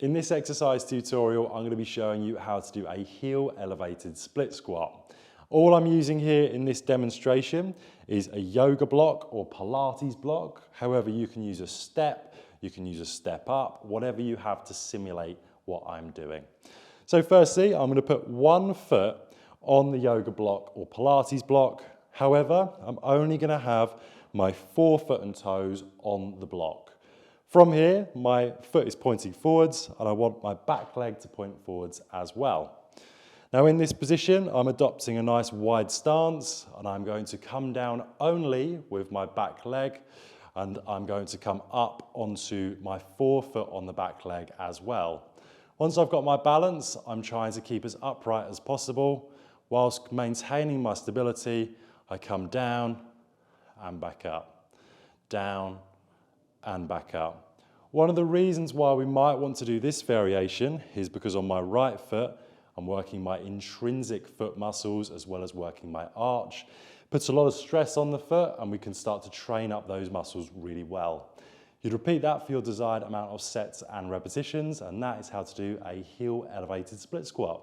In this exercise tutorial, I'm going to be showing you how to do a heel elevated split squat. All I'm using here in this demonstration is a yoga block or Pilates block. However, you can use a step, you can use a step up, whatever you have to simulate what I'm doing. So firstly, I'm going to put one foot on the yoga block or Pilates block. However, I'm only going to have my forefoot and toes on the block. From here, my foot is pointing forwards and I want my back leg to point forwards as well. Now in this position, I'm adopting a nice wide stance and I'm going to come down only with my back leg and I'm going to come up onto my forefoot on the back leg as well. Once I've got my balance, I'm trying to keep as upright as possible. Whilst maintaining my stability, I come down and back up, down and back up. One of the reasons why we might want to do this variation is because on my right foot, I'm working my intrinsic foot muscles as well as working my arch. Puts a lot of stress on the foot and we can start to train up those muscles really well. You'd repeat that for your desired amount of sets and repetitions, and that is how to do a heel elevated split squat.